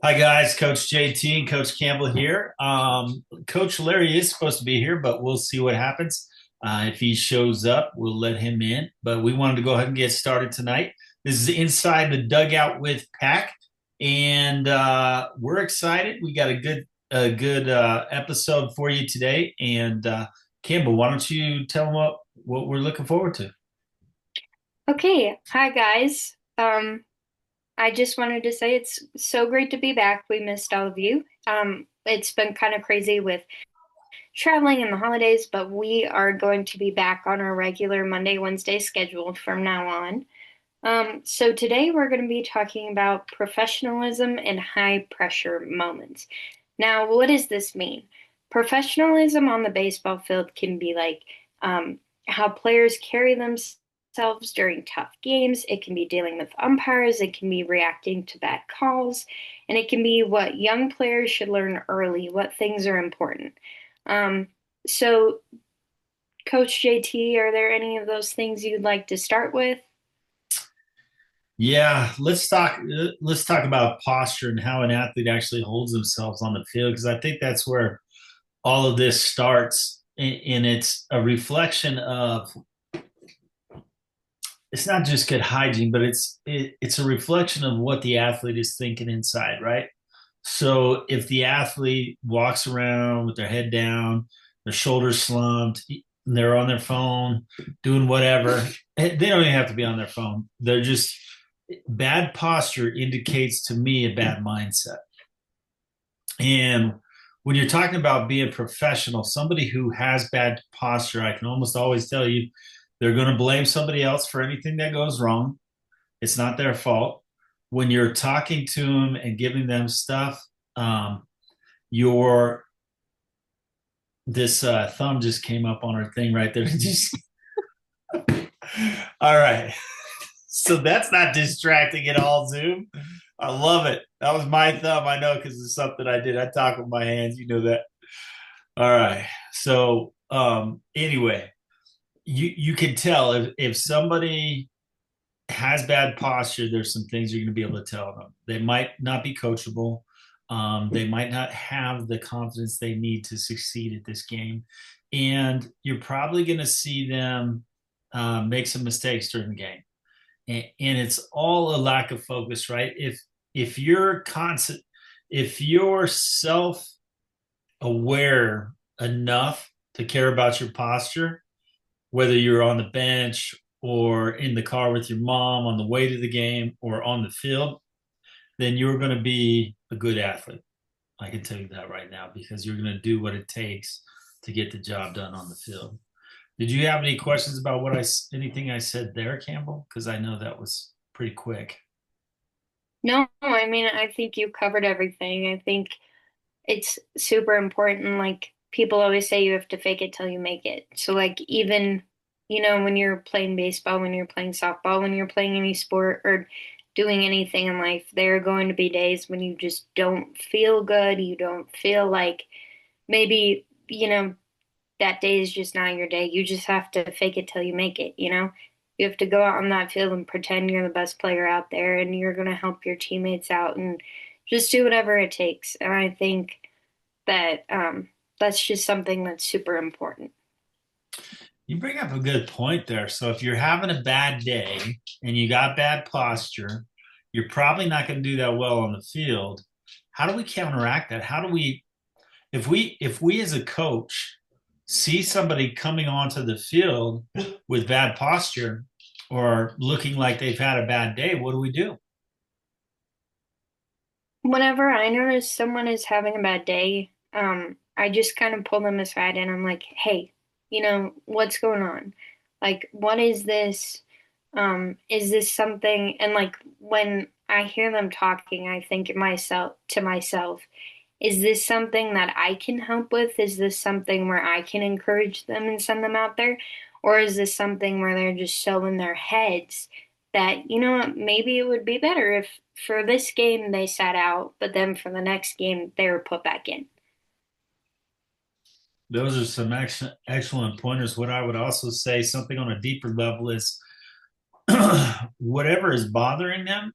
Hi guys, Coach JT and Coach Campbell here. Coach Larry is supposed to be here, but we'll see what happens. If he shows up, we'll let him in. But we wanted to go ahead and get started tonight. This is inside the dugout with Pack, and we're excited. We got a good episode for you today. And Campbell, why don't you tell them what we're looking forward to? Okay, hi guys. I just wanted to say it's so great to be back. We missed all of you. It's been kind of crazy with traveling and the holidays, but we are going to be back on our regular Monday, Wednesday schedule from now on. So today we're going to be talking about professionalism and high pressure moments. Now, what does this mean? Professionalism on the baseball field can be like how players carry themselves during tough games. It can be dealing with umpires. It can be reacting to bad calls. And it can be what young players should learn early, what things are important. Um, so, Coach JT, are there any of those things you'd like to start with? Yeah, let's talk about posture and how an athlete actually holds themselves on the field because I think that's where all of this starts and it's a reflection of it's not just good hygiene, but it's a reflection of what the athlete is thinking inside, right? So if the athlete walks around with their head down, their shoulders slumped, they're on their phone, doing whatever, they don't even have to be on their phone. They're just bad posture indicates to me a bad mindset. And when you're talking about being professional, somebody who has bad posture, I can almost always tell you they're going to blame somebody else for anything that goes wrong. It's not their fault. When you're talking to them and giving them stuff, your this thumb just came up on our thing right there. Just all right. So that's not distracting at all, Zoom. I love it. That was my thumb. I know because it's something I did. I talk with my hands. You know that. All right. So anyway, you can tell if somebody has bad posture, there's some things you're going to be able to tell them. They might not be coachable. They might not have the confidence they need to succeed at this game. And you're probably going to see them make some mistakes during the game. And it's all a lack of focus, right? If you're constant, if you're self aware enough to care about your posture, whether you're on the bench or in the car with your mom on the way to the game or on the field, then you're going to be a good athlete. I can tell you that right now because you're going to do what it takes to get the job done on the field. Did you have any questions about anything I said there, Campbell? Because I know that was pretty quick. No, I mean, I think you covered everything. I think it's super important. Like people always say, you have to fake it till you make it. So like even, when you're playing baseball, when you're playing softball, when you're playing any sport or doing anything in life, there are going to be days when you just don't feel good. You don't feel like maybe, that day is just not your day. You just have to fake it till you make it. You have to go out on that field and pretend you're the best player out there and you're going to help your teammates out and just do whatever it takes. And I think that that's just something that's super important. You bring up a good point there. So if you're having a bad day and you got bad posture, you're probably not going to do that well on the field. How do we counteract that? How do we if we as a coach see somebody coming onto the field with bad posture or looking like they've had a bad day, what do we do? Whenever I notice someone is having a bad day, I just kind of pull them aside and I'm like, hey, what's going on? Like, what is this? Is this something? And like when I hear them talking, I think to myself, is this something that I can help with? Is this something where I can encourage them and send them out there? Or is this something where they're just so in their heads that, what, maybe it would be better if for this game they sat out, but then for the next game they were put back in. Those are some excellent pointers. What I would also say, something on a deeper level, is whatever is bothering them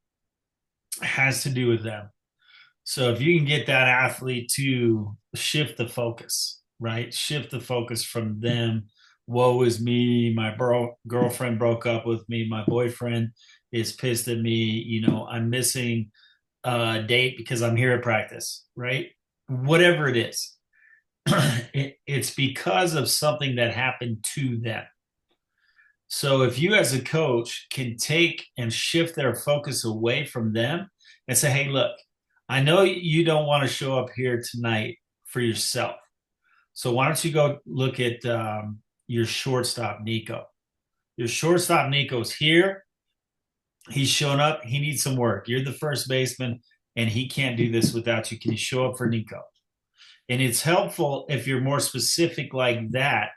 has to do with them. So if you can get that athlete to shift the focus, right? Shift the focus from them. Woe is me. My girlfriend broke up with me. My boyfriend is pissed at me. I'm missing a date because I'm here at practice, right? Whatever it is, it's because of something that happened to them. So if you as a coach can take and shift their focus away from them and say, hey, look, I know you don't want to show up here tonight for yourself. So why don't you go look at your shortstop, Nico? Your shortstop, Nico's here. He's shown up. He needs some work. You're the first baseman, and he can't do this without you. Can you show up for Nico? And it's helpful if you're more specific like that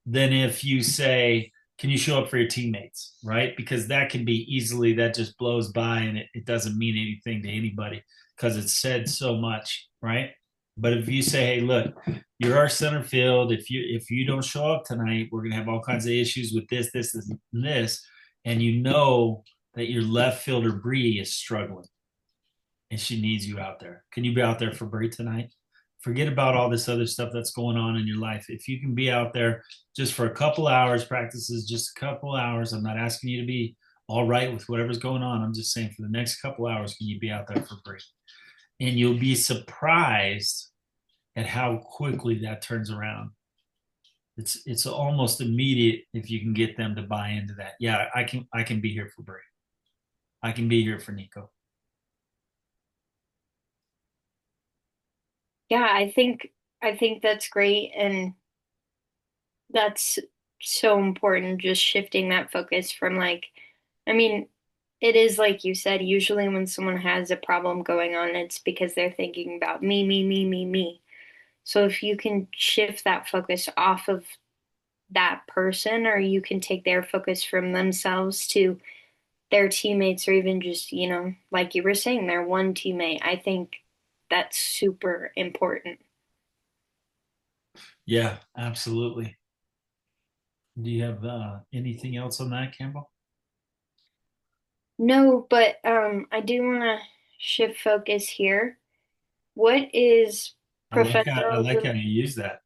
than if you say, can you show up for your teammates, right? Because that can be easily, that just blows by and it doesn't mean anything to anybody because it's said so much, right? But if you say, hey, look, you're our center field. If you don't show up tonight, we're gonna have all kinds of issues with this, and this, and you know that your left fielder Bree is struggling and she needs you out there. Can you be out there for Bree tonight? Forget about all this other stuff that's going on in your life. If you can be out there just for a couple hours, practices just a couple hours. I'm not asking you to be all right with whatever's going on. I'm just saying for the next couple hours, can you be out there for free? And you'll be surprised at how quickly that turns around. It's almost immediate if you can get them to buy into that. Yeah, I can be here for Bree. I can be here for Nico. Yeah, I think that's great, and that's so important, just shifting that focus from like, I mean, it is like you said, usually when someone has a problem going on, it's because they're thinking about me, me, me, me, me. So if you can shift that focus off of that person, or you can take their focus from themselves to their teammates, or even just, like you were saying, their one teammate, I think that's super important. Yeah, absolutely. Do you have anything else on that, Campbell? No, but I do want to shift focus here. What is I like how professionalism? you use that.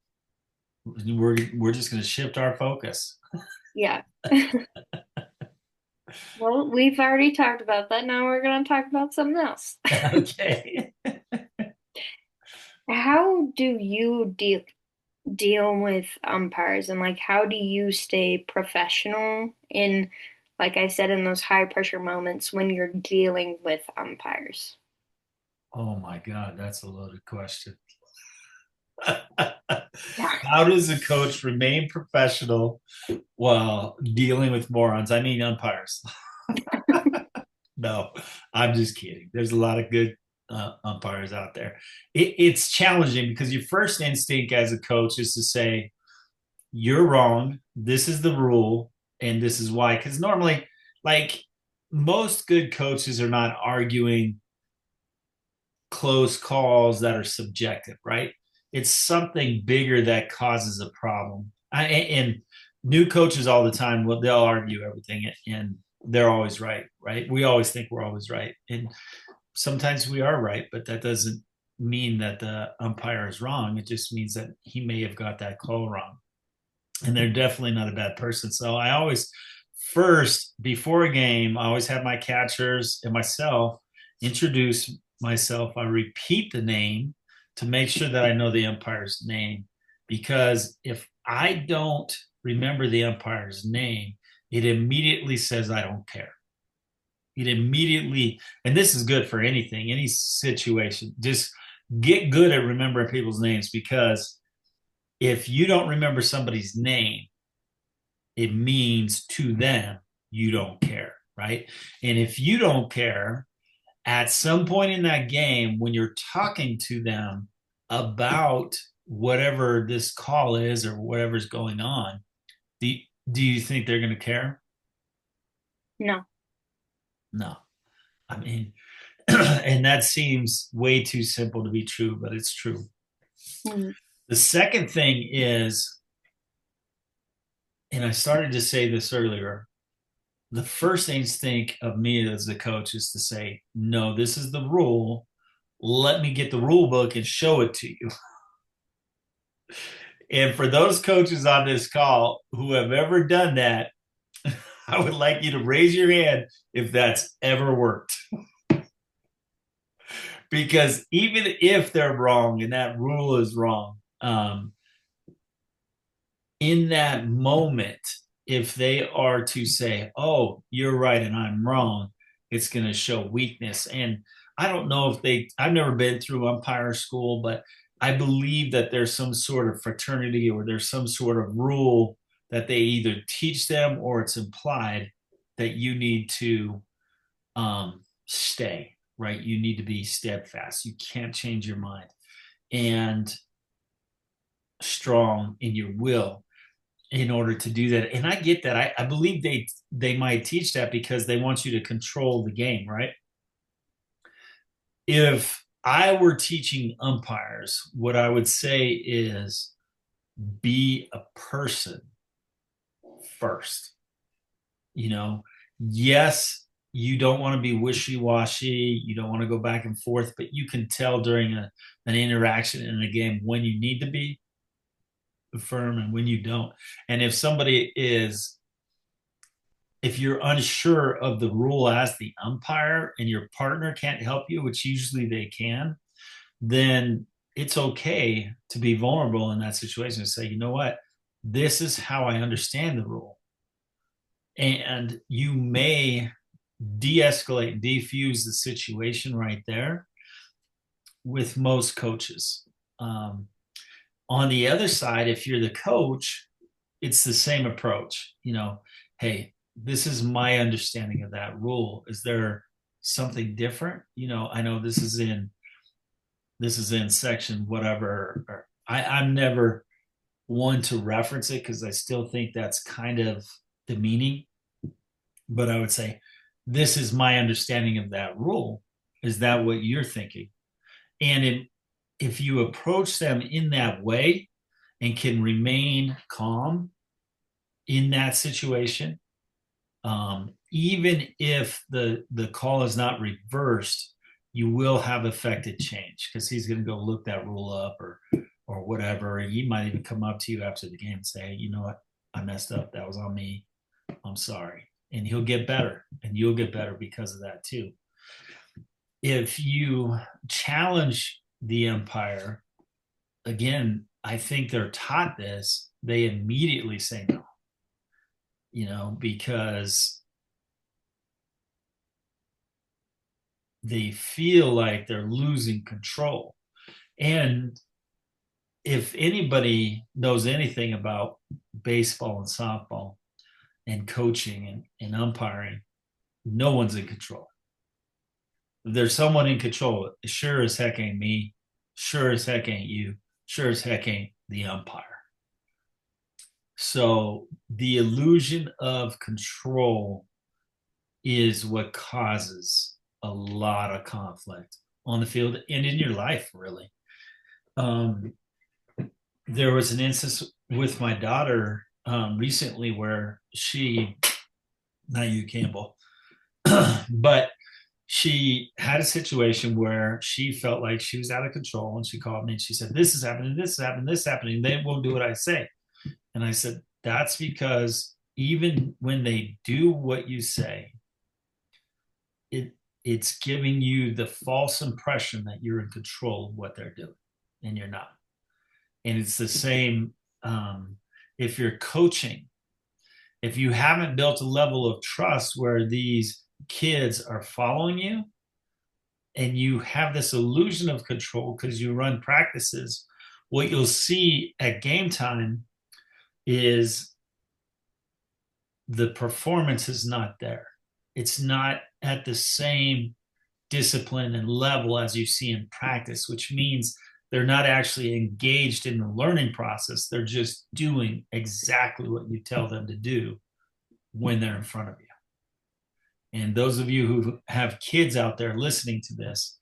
We're just going to shift our focus. Yeah. Well, we've already talked about that. Now we're going to talk about something else. Okay. How do you deal with umpires, and like how do you stay professional in, like I said, in those high pressure moments when you're dealing with umpires? Oh my God, that's a loaded question. Yeah. How does a coach remain professional while dealing with morons? I mean, umpires. No, I'm just kidding. There's a lot of good umpires out there. It's challenging because your first instinct as a coach is to say, you're wrong. This is the rule, and this is why. Because normally, like most good coaches are not arguing close calls that are subjective, right? It's something bigger that causes a problem. And new coaches all the time, well, they'll argue everything, and they're always right, right? We always think we're always right, and sometimes we are right, but that doesn't mean that the umpire is wrong. It just means that he may have got that call wrong, and they're definitely not a bad person. So I always first before a game, I always have my catchers and myself introduce myself. I repeat the name to make sure that I know the umpire's name, because if I don't remember the umpire's name, it immediately says I don't care. It immediately, and this is good for anything, any situation. Just get good at remembering people's names, because if you don't remember somebody's name, it means to them you don't care, right? And if you don't care, at some point in that game, when you're talking to them about whatever this call is or whatever's going on, do, do you think they're going to care? No. No. I mean, and that seems way too simple to be true, but it's true. Mm. The second thing is, and I started to say this earlier, the first instinct of me as a coach is to say, no, this is the rule. let me get the rule book and show it to you. And for those coaches on this call who have ever done that, I would like you to raise your hand if that's ever worked. Because even if they're wrong and that rule is wrong, in that moment, if they are to say, "Oh, you're right and I'm wrong," it's going to show weakness. And I don't know if I've never been through umpire school, but I believe that there's some sort of fraternity or there's some sort of rule that they either teach them or it's implied that you need to stay, right? You need to be steadfast. You can't change your mind and strong in your will in order to do that. And I get that. I believe they might teach that because they want you to control the game, right? If I were teaching umpires, what I would say is be a person first. You know, yes, you don't want to be wishy-washy, you don't want to go back and forth, but you can tell during an interaction in a game when you need to be firm and when you don't. And if you're unsure of the rule as the umpire and your partner can't help you, which usually they can, then it's okay to be vulnerable in that situation and say, you know what, this is how I understand the rule. And you may de-escalate, defuse the situation right there with most coaches. On the other side, if you're the coach, it's the same approach. Hey, this is my understanding of that rule. Is there something different? I know this is in section whatever. I'm never one to reference it because I still think that's kind of demeaning. But I would say, this is my understanding of that rule. Is that what you're thinking? And if you approach them in that way and can remain calm in that situation, even if the call is not reversed, you will have affected change because he's going to go look that rule up or whatever. And he might even come up to you after the game and say, you know what, I messed up. That was on me. I'm sorry. And he'll get better and you'll get better because of that too. If you challenge the umpire, again, I think they're taught this, they immediately say no, because they feel like they're losing control. And if anybody knows anything about baseball and softball and coaching and umpiring, no one's in control. If there's someone in control, it sure as heck ain't me, sure as heck ain't you, sure as heck ain't the umpire. So the illusion of control is what causes a lot of conflict on the field and in your life, really. There was an instance with my daughter recently where not you, Cambell, but she had a situation where she felt like she was out of control and she called me and she said, this is happening, this is happening, this is happening. They won't do what I say. And I said, that's because even when they do what you say, it's giving you the false impression that you're in control of what they're doing, and you're not. And it's the same if you're coaching. If you haven't built a level of trust where these kids are following you and you have this illusion of control because you run practices, what you'll see at game time is the performance is not there. It's not at the same discipline and level as you see in practice, which means they're not actually engaged in the learning process. They're just doing exactly what you tell them to do when they're in front of you. And those of you who have kids out there listening to this,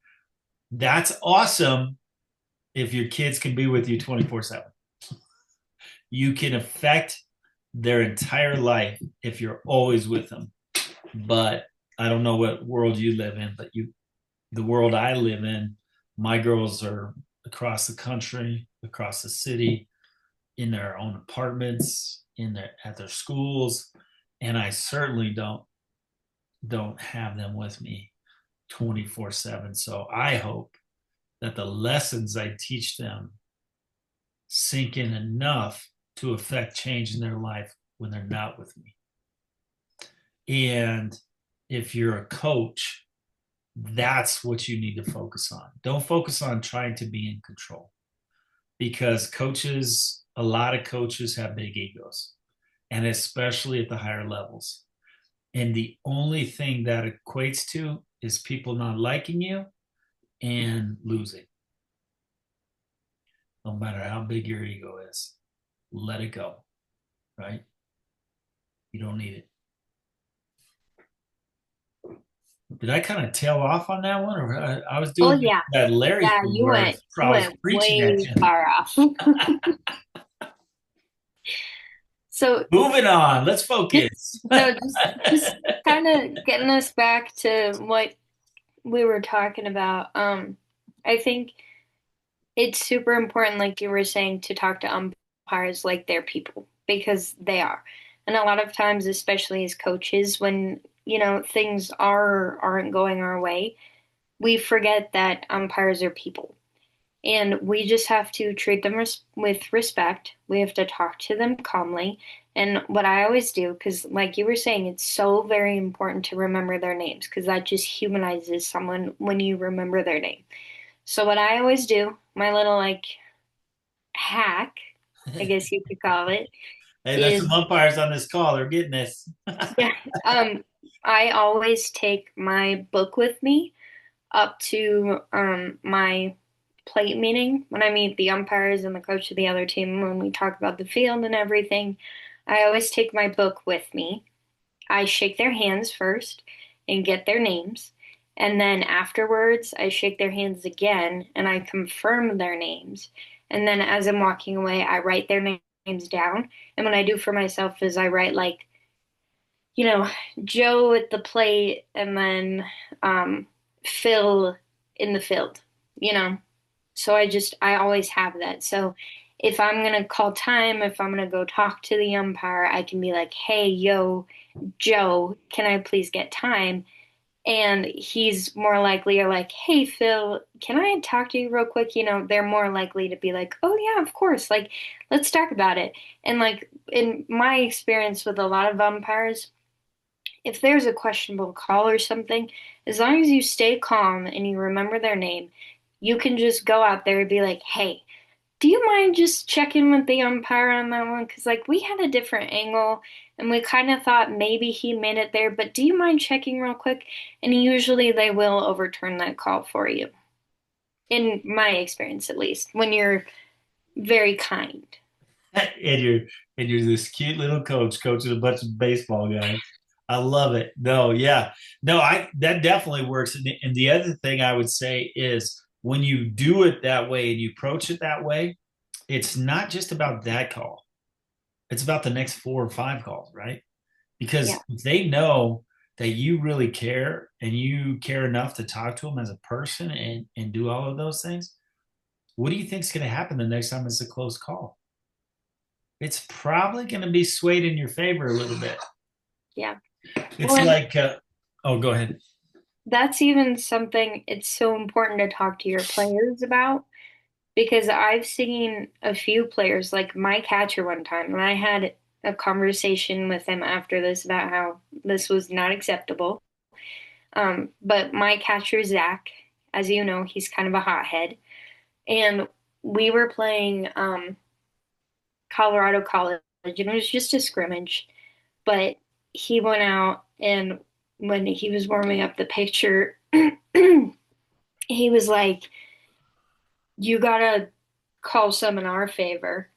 that's awesome if your kids can be with you 24/7. You can affect their entire life if you're always with them. But I don't know what world you live in, but the world I live in, My girls are across the country, across the city, in their own apartments, in their at their schools, and I certainly don't have them with me 24/7. So I hope that the lessons I teach them sink in enough to affect change in their life when they're not with me. And if you're a coach, that's what you need to focus on. Don't focus on trying to be in control because a lot of coaches have big egos, and especially at the higher levels. And the only thing that equates to is people not liking you and losing. No matter how big your ego is, let it go, right? You don't need it. Did I kind of tail off on that one, or I was Oh doing yeah. that Larry Yeah, thing you where went I you was went preaching at way you? far off. So Moving on, let's just focus. no, just kind of getting us back to what we were talking about. I think it's super important, like you were saying, to talk to umpires like they're people because they are. And a lot of times, especially as coaches, when things aren't going our way, we forget that umpires are people. And we just have to treat them with respect. We have to talk to them calmly. And what I always do, because like you were saying, it's so very important to remember their names because that just humanizes someone when you remember their name. So what I always do, my little like hack, I guess you could call it, Hey, there's some is umpires on this call. They're getting this. yeah, I always take my book with me up to my plate meeting when I meet the umpires and the coach of the other team when we talk about the field and everything. I always take my book with me. I shake their hands first and get their names. And then afterwards, I shake their hands again and I confirm their names. And then as I'm walking away, I write their names down. And what I do for myself is I write like, you know, Joe at the plate and then um, Phil in the field, you know. So I always have that. So if I'm gonna call time, if I'm gonna go talk to the umpire, I can be like, hey, yo, Joe, can I please get time? And he's more likely or like, hey, Phil, can I talk to you real quick? They're more likely to be like, oh, yeah, of course. Like, let's talk about it. And like in my experience with a lot of umpires, if there's a questionable call or something, as long as you stay calm and you remember their name, you can just go out there and be like, hey, do you mind just checking with the umpire on that one? Because, like, we had a different angle and we kind of thought maybe he made it there, but do you mind checking real quick? And usually they will overturn that call for you, in my experience at least, when you're very kind. and you're and you're this cute little coach coaching a bunch of baseball guys. I love it. No, yeah, no, I that definitely works. And the other thing I would say is when you do it that way and you approach it that way, it's not just about that call. It's about the next 4 or 5 calls, right? Yeah. Because if they know that you really care and you care enough to talk to them as a person and do all of those things, what do you think is going to happen the next time it's a close call? It's probably going to be swayed in your favor a little bit. Yeah. Well, It's and like, oh, go ahead. that's even something it's so important to talk to your players about because I've seen a few players, like my catcher one time, and I had a conversation with him after this about how this was not acceptable. But my catcher, Zach, as you know, he's kind of a hothead. And we were playing Colorado College, and it was just a scrimmage. But he went out, and when he was warming up the pitcher, he was like, you gotta call some in our favor.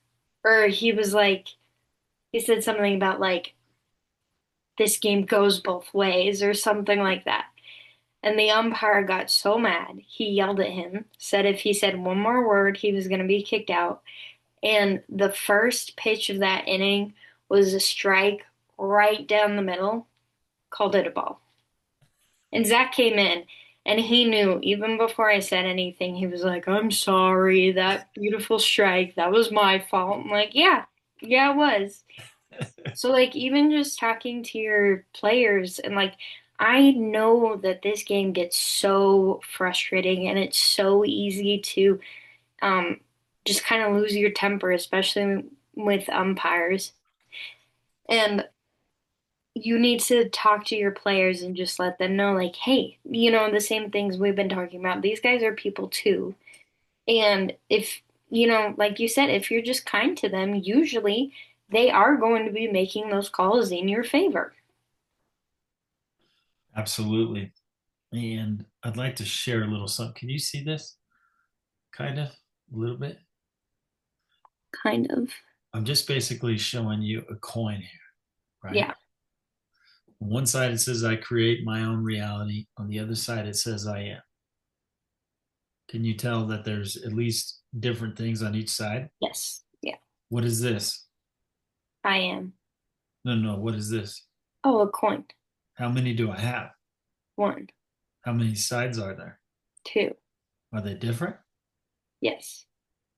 Or he was like, he said something about like, this game goes both ways, or something like that. And the umpire got so mad, he yelled at him, said if he said one more word, he was going to be kicked out. And the first pitch of that inning was a strike right down the middle, called it a ball. And Zach came in, And he knew even before I said anything, he was like, I'm sorry, that beautiful strike, that was my fault. I'm like, yeah, it was. So, like, even just talking to your players, and like, I know that this game gets so frustrating and it's so easy to um, just kind of lose your temper, especially with umpires. And you need to talk to your players and just let them know, like, hey, the same things we've been talking about. These guys are people too. And if, like you said, if you're just kind to them, usually they are going to be making those calls in your favor. Absolutely. And I'd like to share a little something. Can you see this? Kind of, a little bit. Kind of. I'm just basically showing you a coin here, right? Yeah. On one side, it says I create my own reality. On the other side, it says I am. Can you tell that there's at least different things on each side? Yes. Yeah. What is this? I am. No, no, what is this? Oh, a coin. How many do I have? One, How many sides are there? two. Are they different? Yes.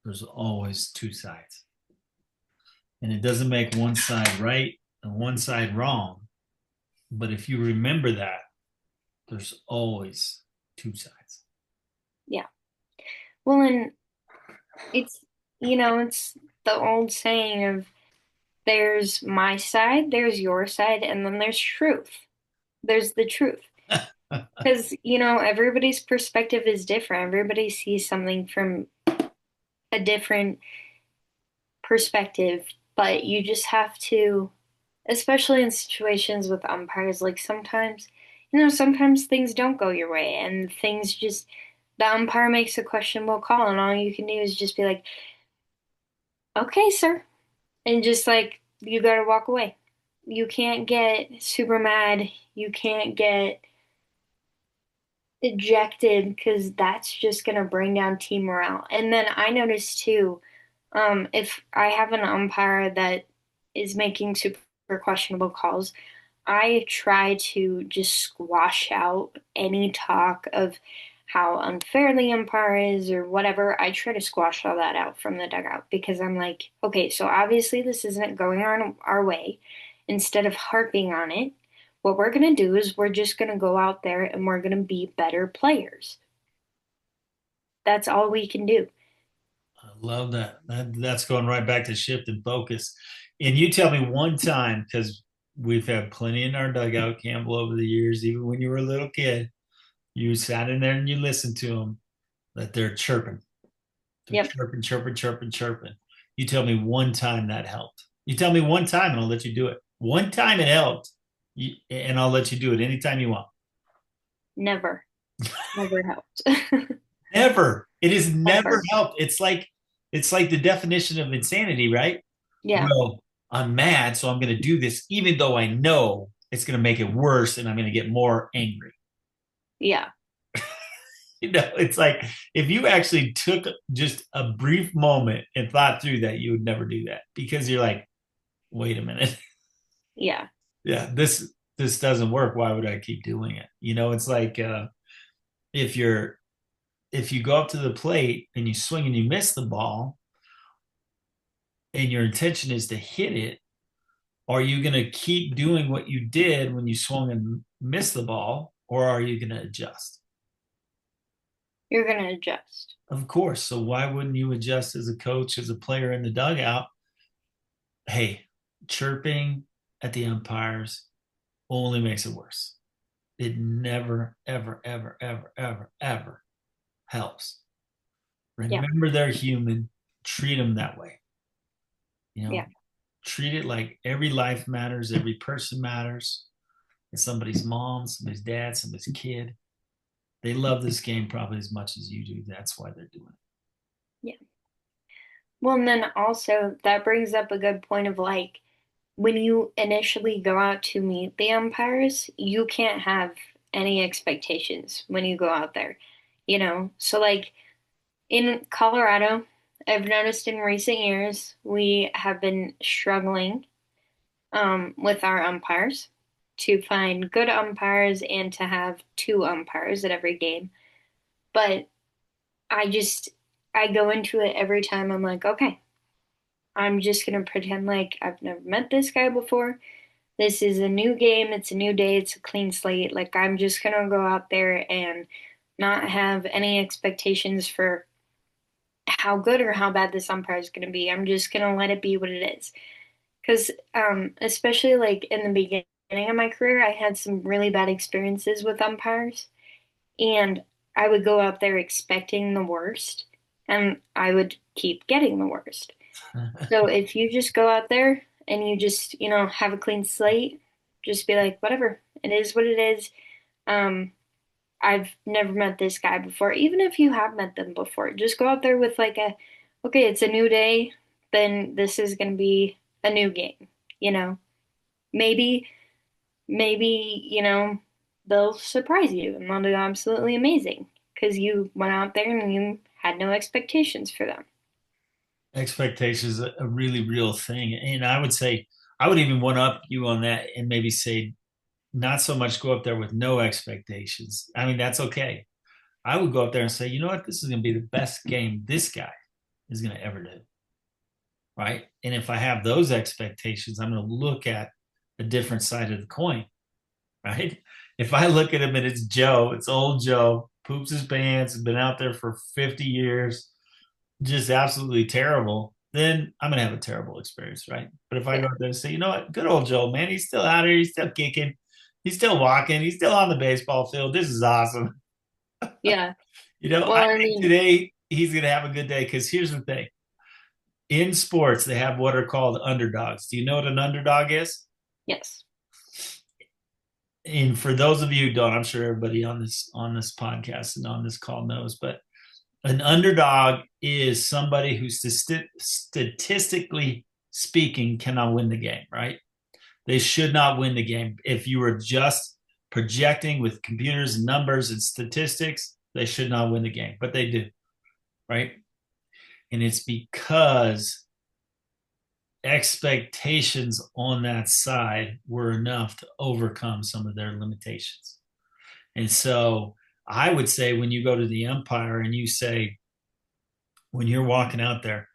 There's always two sides. And it doesn't make one side right and one side wrong. But if you remember that, there's always two sides. Yeah. Well, and it's, it's the old saying of there's my side, there's your side, and then there's truth. There's the truth. Because, everybody's perspective is different. Everybody sees something from a different perspective, but you just have to, especially in situations with umpires, like sometimes things don't go your way and things just, the umpire makes a questionable call, and all you can do is just be like, okay, sir. And just like, you gotta walk away. You can't get super mad. You can't get ejected because that's just gonna bring down team morale. And then I noticed too, if I have an umpire that is making super questionable calls, I try to just squash out any talk of how unfair the umpire is or whatever. I try to squash all that out from the dugout because I'm like, okay, so obviously this isn't going our way. Instead of harping on it, what we're going to do is we're just going to go out there and we're going to be better players. That's all we can do. I love that. That's going right back to shift and focus. And you tell me one time, because we've had plenty in our dugout, Campbell, over the years, even when you were a little kid, you sat in there and you listened to them, that they're chirping. They're Yep, chirping, chirping, chirping, chirping. You tell me one time that helped. You tell me one time and I'll let you do it. One time it helped, and I'll let you do it anytime you want. never, never helped. Never. It has never Ever. helped. It's like the definition of insanity, right? Yeah, Well, I'm mad, so I'm going to do this, even though I know it's going to make it worse, and I'm going to get more angry. yeah, It's like if you actually took just a brief moment and thought through that, you would never do that because you're like, wait a minute. yeah. Yeah, this doesn't work. Why would I keep doing it? It's like if you're if you go up to the plate and you swing and you miss the ball and your intention is to hit it, are you going to keep doing what you did when you swung and missed the ball, or are you going to adjust? You're gonna adjust. Of course. So why wouldn't you adjust as a coach, as a player in the dugout? Hey, chirping at the umpires only makes it worse. It never, ever, ever, ever, ever, ever helps. Yeah, Remember they're human. Treat them that way. You yeah, know, treat it like every life matters, every person matters. It's somebody's mom, somebody's dad, somebody's kid. They love this game probably as much as you do. That's why they're doing yeah. Well, and then also that brings up a good point of like when you initially go out to meet the umpires, you can't have any expectations when you go out there, So like in Colorado, I've noticed in recent years we have been struggling with our umpires to find good umpires and to have two umpires at every game. But I just, I go into it every time. I'm like, okay, I'm just gonna pretend like I've never met this guy before. This is a new game. It's a new day. It's a clean slate. Like, I'm just gonna go out there and not have any expectations for how good or how bad this umpire is gonna be. I'm just gonna let it be what it is. Because, especially like in the beginning of my career, I had some really bad experiences with umpires, and I would go out there expecting the worst, and I would keep getting the worst. So if you just go out there and you just, have a clean slate, just be like, whatever, it is what it is. Um, I've never met this guy before. Even if you have met them before, just go out there with like okay, it's a new day, then this is going to be a new game, you know. Maybe, maybe, they'll surprise you and they'll do absolutely amazing because you went out there and you had no expectations for them. Expectations is a really real thing. And I would say, I would even one up you on that and maybe say, not so much go up there with no expectations. I mean, that's okay. I would go up there and say, you know what? This is going to be the best game this guy is going to ever do. Right. And if I have those expectations, I'm going to look at a different side of the coin. Right. If I look at him and it's Joe, it's old Joe, poops his pants, has been out there for 50 years, just absolutely terrible, then I'm going to have a terrible experience. Right. But if I Yeah. go out there and say, you know what? Good old Joe, man, he's still out here. He's still kicking. He's still walking. He's still on the baseball field. This is awesome. Yeah. I Well, I think mean, today he's going to have a good day because here's the thing. In sports, they have what are called underdogs. Do you know what an underdog is? yes. And for those of you who don't, I'm sure everybody on this podcast and on this call knows, but an underdog is somebody who statistically speaking cannot win the game, right? They should not win the game. If you were just projecting with computers and numbers and statistics, they should not win the game, but they do, right? And it's because expectations on that side were enough to overcome some of their limitations. And so I would say when you go to the umpire and you say, when you're walking out there,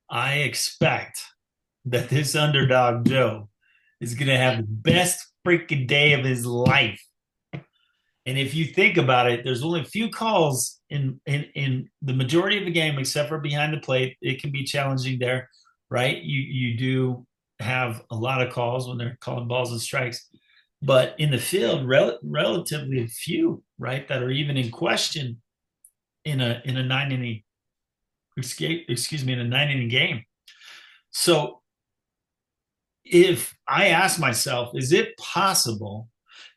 I expect that this underdog Joe is going to have the best freaking day of his life. And if you think about it, there's only a few calls in the majority of the game, except for behind the plate. It can be challenging there, right? You do have a lot of calls when they're calling balls and strikes, but in the field, relatively few, right, that are even in question in a 9 inning excuse me in a 9 inning game. So if I ask myself, is it possible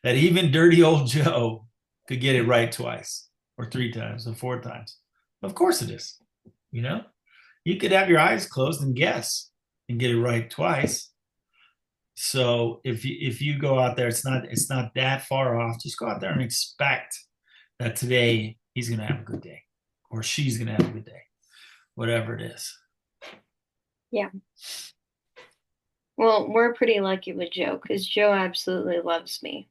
that even dirty old Joe could get it right twice or three times or four times? Of course it is. You know, you could have your eyes closed and guess and get it right twice. So if you go out there, it's not that far off. Just go out there and expect that today he's going to have a good day or she's going to have a good day, whatever it is. Yeah. Well, we're pretty lucky with Joe because Joe absolutely loves me.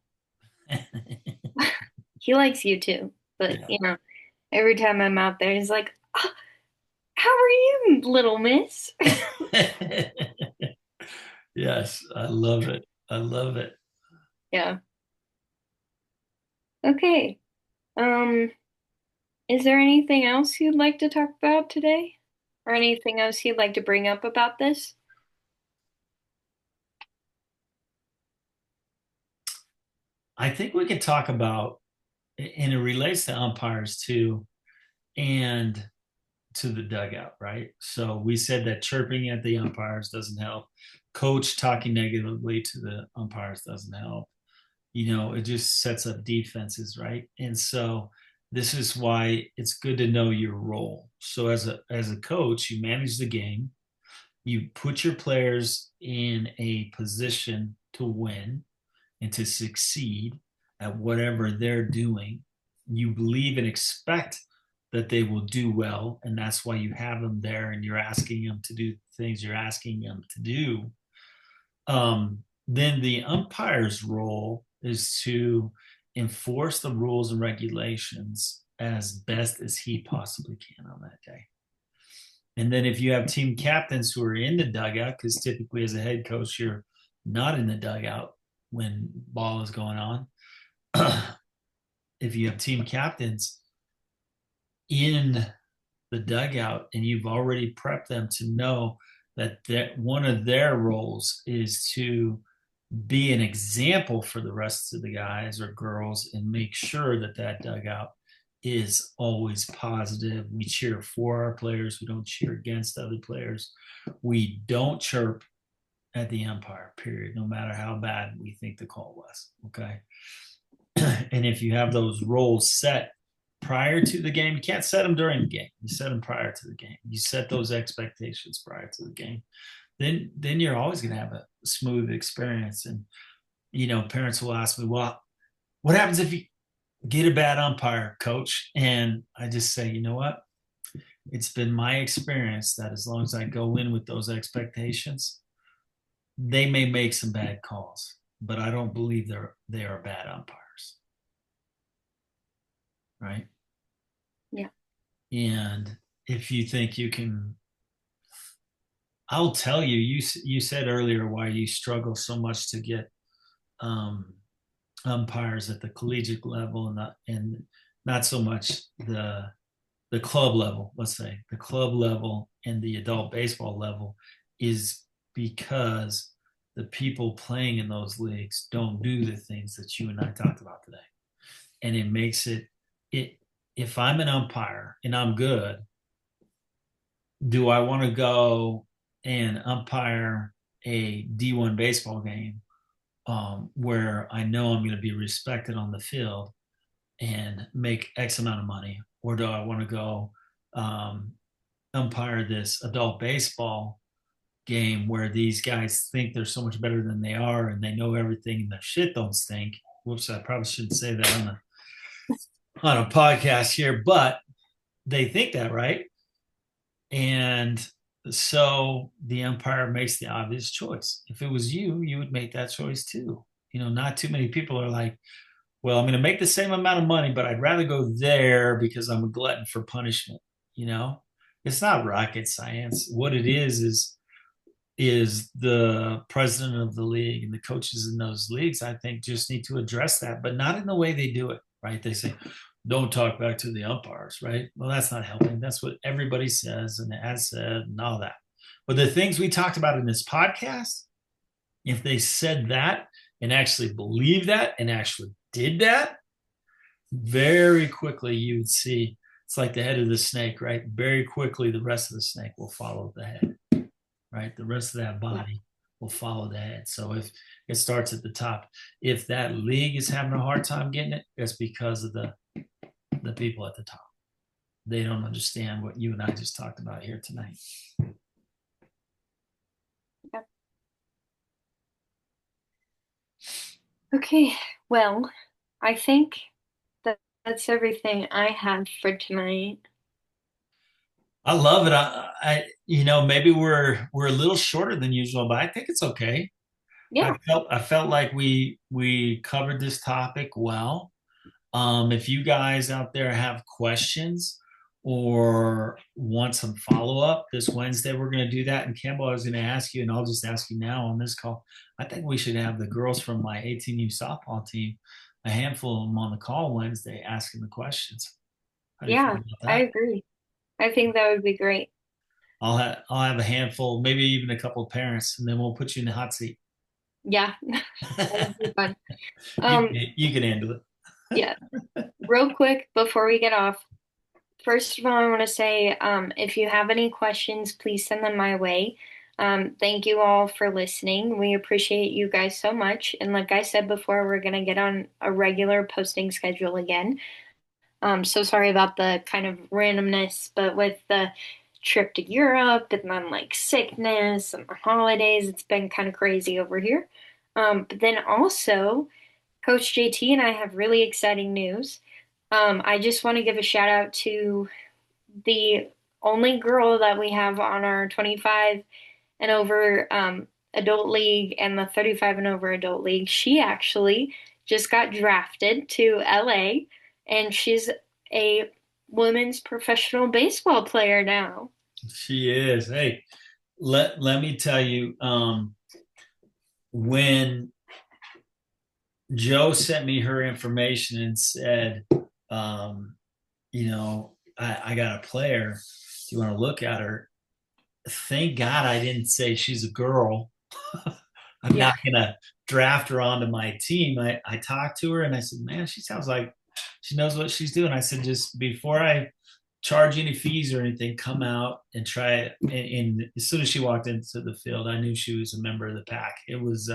He likes you too, but Yeah. every time I'm out there, he's like, "Oh, how are you, little miss?" Yes, I love it. I love it. Yeah. Okay. Um, is there anything else you'd like to talk about today? Or anything else you'd like to bring up about this? I think we could talk about, and it relates to umpires too, and to the dugout, right? So we said that chirping at the umpires doesn't help. Coach talking negatively to the umpires doesn't help. It just sets up defenses, right? And so this is why it's good to know your role. So as a coach, you manage the game, you put your players in a position to win and to succeed at whatever they're doing. You believe and expect that they will do well, and that's why you have them there and you're asking them to do things you're asking them to do. Then the umpire's role is to enforce the rules and regulations as best as he possibly can on that day. And then if you have team captains who are in the dugout, because typically as a head coach, you're not in the dugout when ball is going on. If you have team captains in the dugout and you've already prepped them to know that one of their roles is to be an example for the rest of the guys or girls and make sure that dugout is always positive. We cheer for our players. We don't cheer against other players. We don't chirp at the umpire, period, no matter how bad we think the call was. Okay. And if you have those roles set prior to the game, you can't set them during the game. You set them prior to the game. You set those expectations prior to the game. Then you're always going to have a smooth experience. And parents will ask me, well, what happens if you get a bad umpire, coach? And I just say, you know what? It's been my experience that as long as I go in with those expectations, they may make some bad calls, but I don't believe they are bad umpires. Right? Yeah. And if you think you can, I'll tell you, you said earlier why you struggle so much to get um, umpires at the collegiate level and not so much the club level. Let's say the club level and the adult baseball level is because the people playing in those leagues don't do the things that you and I talked about today, and it makes it. If I'm an umpire and I'm good, do I want to go and umpire a D1 baseball game where I know I'm going to be respected on the field and make X amount of money? Or do I want to go um, umpire this adult baseball game where these guys think they're so much better than they are and they know everything and their shit don't stink? Whoops, I probably shouldn't say that on a podcast here, but they think that, right? And so the umpire makes the obvious choice. If it was you, you would make that choice too. Not too many people are like, well, I'm going to make the same amount of money, but I'd rather go there because I'm a glutton for punishment. You know, it's not rocket science. What it is the president of the league and the coaches in those leagues, I think, just need to address that, but not in the way they do it, right? They say, don't talk back to the umpires, right? Well, that's not helping. That's what everybody says and has said and all that. But the things we talked about in this podcast, if they said that and actually believed that and actually did that, very quickly you would see it's like the head of the snake, right? Very quickly, the rest of the snake will follow the head, right? The rest of that body will follow the head. So if it starts at the top, if that league is having a hard time getting it, it's because of the people at the top. They don't understand what you and I just talked about here tonight. Yep. Okay, well, I think that's everything I have for tonight. I love it. Maybe we're a little shorter than usual, but I think it's okay. Yeah, I felt like we covered this topic well. If you guys out there have questions or want some follow up this Wednesday, we're going to do that. And Campbell, I was going to ask you, and I'll just ask you now on this call. I think we should have the girls from my 18U softball team, a handful of them on the call Wednesday, asking the questions. How do you feel yeah, about I that? agree. I think that would be great. I'll have a handful, maybe even a couple of parents, and then we'll put you in the hot seat. Yeah, that would be fun. you Um, you can handle yeah, real quick before we get off, first of all, I want to say, if you have any questions, please send them my way. Thank you all for listening. We appreciate you guys so much. And like I said before, we're going to get on a regular posting schedule again. So sorry about the kind of randomness, but with the trip to Europe and then like sickness and the holidays, it's been kind of crazy over here. But then also, Coach JT and I have really exciting news. I just want to give a shout out to the only girl that we have on our 25 and over adult league and the 35 and over adult league. She actually just got drafted to LA, and she's a women's professional baseball player now. She is. Hey, let me tell you, when Joe sent me her information and said, um, I got a player. Do you want to look at her? Thank God I didn't say she's a girl. I'm Yeah. not gonna draft her onto my team. I talked to her and I said, man, she sounds like she knows what she's doing. I said, just before I charge any fees or anything, come out and try it. And as soon as she walked into the field, I knew she was a member of the pack. It was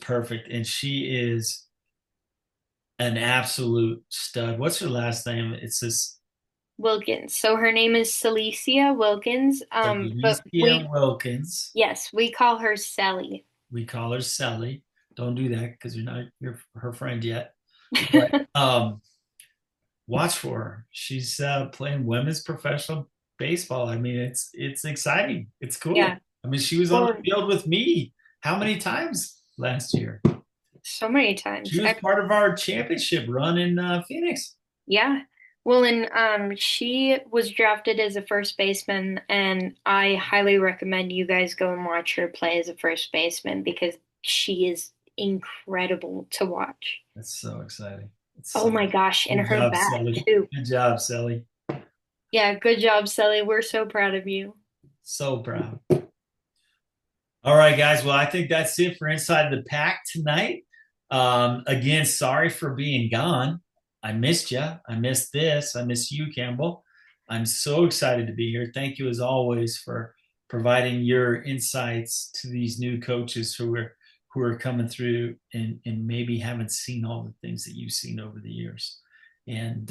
perfect, and she is an absolute stud. What's her last name? It's this Wilkins. So her name is Celicia Wilkins. But Alicia Wilkins. yes, we call her Sally. We call her Sally. Don't do that because you're her friend yet. But watch for her. She's playing women's professional baseball. I mean, it's exciting. It's cool. Yeah. I mean, she was on the Well, field with me how many times last year? so many She times. was part of our championship run in Phoenix. Yeah. Well, and she was drafted as a first baseman, and I highly recommend you guys go and watch her play as a first baseman because she is incredible to watch. That's so exciting. It's Oh so my gosh, and good her job, bat Sally. too. Good job, Sally. Yeah, good job, Sally. We're so proud of you. So proud. All right, guys. Well, I think that's it for Inside the Pack tonight. Again, sorry for being gone. I missed you. I missed this. I miss you, Campbell. I'm so excited to be here. Thank you, as always, for providing your insights to these new coaches who are coming through and maybe haven't seen all the things that you've seen over the years. And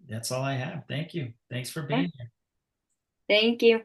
that's all I have. Thank you. Thanks for Yeah, being here. thank you.